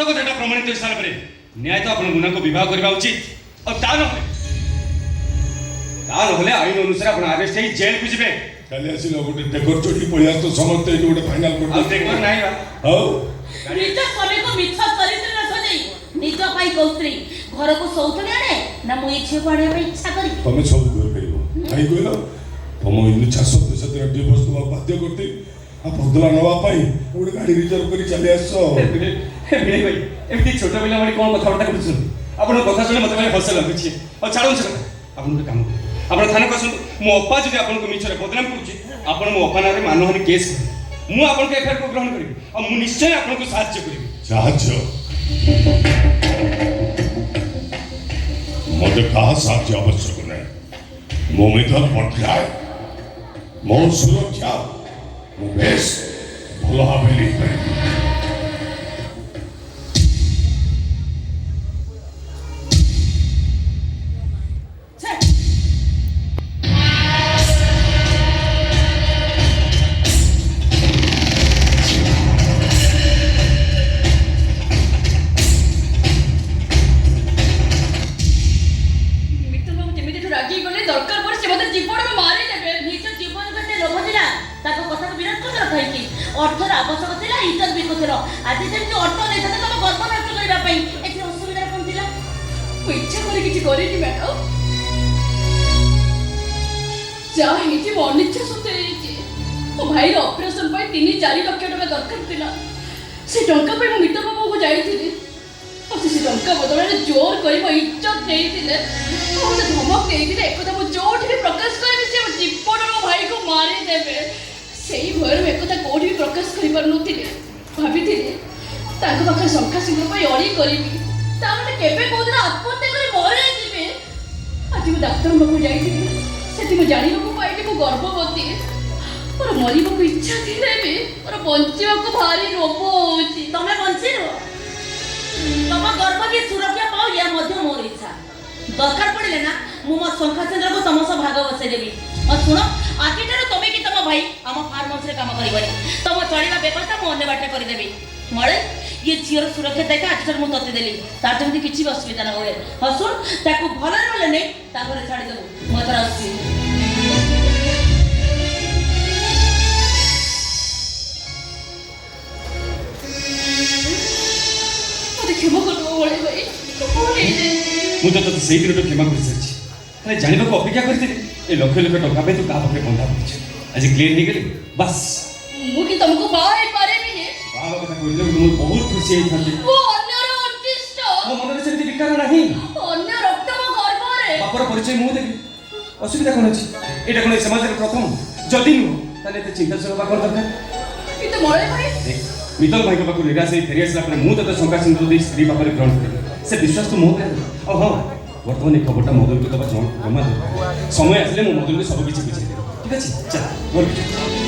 ସତ କଥାଟା ପ୍ରମାଣିତ ହୋଇସାରିଲା ପରେ ନ୍ୟାୟ ତ ଆପଣ ମୁନାକୁ ବିବାହ କରିବା ଉଚିତ। ଆଉ ତା ନହେଲେ ଆଇନ ଅନୁସାରେ ଆପଣ ଆରେଷ୍ଟ ହେଇ ଜେଲକୁ ଯିବେ। କାଲି ଆସିଲ ଗୋଟେ ଟେକର ଚଢି ପଳେଇ ଆସ ସମସ୍ତେ ଏଠି ଗୋଟେ ଫାଇନାଲ କରି ଆଉ ଟେକର ନାହିଁ ବା। ହଉ ନିଜ ସ୍ୱାମୀକୁ ମିଛ ଚରିତ୍ରରେ ସଜାଇ ନିଜ ପାଇଁ କୌସ୍ତ୍ରୀ ଘରକୁ ସୌତୁଣୀ ଆଣେ ନା ମୁଁ ଏଇ ଝିଅକୁ ଆଣିବା ପାଇଁ ଇଚ୍ଛା କରିବି? ତମେ ସବୁ କରିପାରିବ କାହିଁ କହିଲ ତମ ଇଚ୍ଛା ସତ୍ତ୍ୱେ ସେଥିରେ ଡିଭୋର୍ସ ଦେବାକୁ ବାଧ୍ୟ କରିତେ ଆଉ ବଦଲା ନେବା ପାଇଁ ଗୋଟେ ଗାଡି ରିଜର୍ଭ କରି ଚାଲି ଆସ। ଭାଇ ଏମିତି ଛୋଟ ପିଲା ମାନେ କ'ଣ କଥାବାର୍ତ୍ତା କରୁଛନ୍ତି? ଆପଣଙ୍କ କଥା ଶୁଣି ମୋତେ ଭାଇ ହସ ଲାଗୁଛି। ଆଉ ଛାଡ଼ନ୍ତୁ ସେ କଥା। ଆପଣ ଗୋଟେ କାମ କରନ୍ତୁ, ଆପଣ ଥାନାକୁ ଆସନ୍ତୁ। ମୋ ଅପା ଯଦି ଆପଣଙ୍କୁ ମିଛରେ ବଦନାମ କରୁଛି ଆପଣ ମୋ ଅପା ନାଁରେ ମାନହାନି କେସ୍ କରିବେ। ମୁଁ ଆପଣଙ୍କ ଏଫଆଇଆରକୁ ଗ୍ରହଣ କରିବି ଆଉ ମୁଁ ନିଶ୍ଚୟ ଆପଣଙ୍କୁ ସାହାଯ୍ୟ କରିବି। ସାହାଯ୍ୟ ମୋତେ କାହା ସାହାଯ୍ୟ ଆବଶ୍ୟକ ନାହିଁ। ମୋ ମିତ୍ର ପଟ୍ଟନାୟକ ମୋ ସୁରକ୍ଷା ମୁଁ ବେଶ ଭଲ ଭାବେ ନେଇପାରିବି। ଅର୍ଥର ଆବଶ୍ୟକ ଥିଲା, ଇଜ୍ଜତ ବିକୁଥିଲ। ଆଜି ଯେମିତି ଅର୍ଥ ନେଇଥାନ୍ତେ ତମ ଗର୍ବ ନଷ୍ଟ କରିବା ପାଇଁ, ଏଥିରେ ଅସୁବିଧା କ'ଣ ଥିଲା? ମୁଁ ଇଚ୍ଛା କରି କିଛି କରିନି ମ୍ୟାଡାମ। ଯାହା ହେଇଛି ମୋ ଅନିଚ୍ଛା ସତ୍ତ୍ୱେ ହେଇଛି। ମୋ ଭାଇର ଅପରେସନ ପାଇଁ 3-4 ଲକ୍ଷ ଟଙ୍କା ଦରକାର ଥିଲା। ସେ ଟଙ୍କା ପାଇଁ ମୁଁ ମିତ୍ର ବାବୁଙ୍କୁ ଯାଇଥିଲି। ମୋତେ ସେ ଟଙ୍କା ବଦଳରେ ଜୋର କରି ମୋ ଇଜ୍ଜତ ନେଇଥିଲେ। ମୋତେ ଧମକ ଦେଇଥିଲେ ଏକଥା ମୁଁ ଯୋଉଠି ବି ପ୍ରକାଶ କରିବି ସେ ଜୀବନ ମୋ ଭାଇକୁ ମାରିଦେବେ। ସେଇ ଭୟରେ ମୁଁ ଏକଥା କୋଉଠି ବି ପ୍ରକାଶ କରିପାରୁନଥିଲି। ଭାବିଥିଲି ତାଙ୍କ ପାଖରେ ଶଙ୍ଖା ସିନ୍ଦୁର ପାଇଁ ଅଳି କରିବି, ତାପରେ କେବେ କୋଉଦିନ ଆତ୍ମହତ୍ୟା କରି ମରିଯିବି। ଆଜି ମୁଁ ଡାକ୍ତର ପାଖକୁ ଯାଇଥିଲି, ସେଠି ମୁଁ ଜାଣିବାକୁ ପାଇଲି ମୁଁ ଗର୍ଭବତୀ। ମୋର ମରିବାକୁ ଇଚ୍ଛା ଥିଲେ ବି ମୋର ବଞ୍ଚିବାକୁ ଭାରି ଲୋଭ ହଉଛି। ତମେ ବଞ୍ଚିବ, ତମ ଗର୍ଭ ବି ସୁରକ୍ଷା ପାଉ, ଏହା ମଧ୍ୟ ମୋର ଇଚ୍ଛା। ଦରକାର ପଡ଼ିଲେ ନା ମୁଁ ମୋ ଶଙ୍ଖା ସିନ୍ଦୁରକୁ ତମ ସହ ଭାଗ ବସେଇଦେବି। ଆଉ ଶୁଣ, ଆଜିଠାରୁ ତମେ କି ତମ ଭାଇ ଆମ ଫାର୍ମ ହାଉସରେ କାମ କରିବନି। ତମ ଚଳିବା ବ୍ୟବସ୍ଥା ମୁଁ ଅନ୍ୟ ବାଟରେ କରିଦେବି। ମଳେ ଇଏ ଝିଅର ସୁରକ୍ଷା ଦାୟିତ୍ୱ ଆଜିଠାରୁ ମୁଁ ତତେ ଦେଲି। ତାର ଯେମିତି କିଛି ବି ଅସୁବିଧା ନ ହୁଏ। ହଁ ଶୁଣ, ତାକୁ ଭଲରେ ଗଲେ ନେଇ ତାପରେ ଛାଡ଼ିଦେବୁ। ମୁଁ ଏଥର ଆସୁଛି। ମୋତେ କ୍ଷମା କରିଦେବ ବଳେ ଭାଇ। ମୁଁ ତ ତତେ ସେଇ ଦିନଠୁ କ୍ଷମା କରିସାରିଛି। ହେଲେ ଜାଣିବାକୁ ଅପେକ୍ଷା କରିଥିଲି ଏ ଲକ୍ଷ ଲକ୍ଷ ଟଙ୍କା ପାଇଁ ତୁ କାହା ପାଖରେ ବନ୍ଧା ପଡ଼ିଛୁ। ଆଜି କ୍ଲିୟର ହେଇଗଲି ବାସ୍। ମୁଁ କି ତମକୁ ବାହା ହେଇପାରିବିନି। ବାହା ହେବା କଥା କହିଲେ ମୁଁ ବହୁତ ଖୁସି ହେଇଥାନ୍ତି। ମୁଁ ଅନ୍ୟର ଉଦ୍ଦିଷ୍ଟ। ମୋ ମନରେ ସେମିତି ବିକାର ନାହିଁ। ଅନ୍ୟ ରକ୍ତ ମୋ ଗର୍ଭରେ। ବାପର ପରିଚୟ ମୁଁ ଦେବି, ଅସୁବିଧା କ'ଣ ଅଛି? ଏଇଟା କ'ଣ ଏ ସମାଜରେ ପ୍ରଥମ? ଯଦି ନୁହଁ ତାହେଲେ ଏତେ ଚିନ୍ତାଶୀଳ ହେବା କ'ଣ ଦରକାର? କିନ୍ତୁ ମଳେ ଭାଇ ମିତଲ ଭାଇଙ୍କ ପାଖରୁ ନିରାଶ ହେଇ ଫେରି ଆସିଲା ପରେ ମୁଁ ତତେ ଶଙ୍କା ସିନ୍ଦୁର ଦେଇ ସ୍ତ୍ରୀ ଭାବରେ ଗ୍ରହଣ କରିବି। ସେ ବିଶ୍ୱାସ ତ ମୋ ଉପରେ। ଆଉ ହଁ, ବର୍ତ୍ତମାନ ଏ ଖବରଟା ମଧୁରକୁ ଦେବା ଜମା ଦରକାର। ସମୟ ଆସିଲେ ମୁଁ ମଧୁରକୁ ସବୁ କିଛି ବୁଝେଇଦେବି। ଠିକ୍ ଅଛି, ଚାଲ।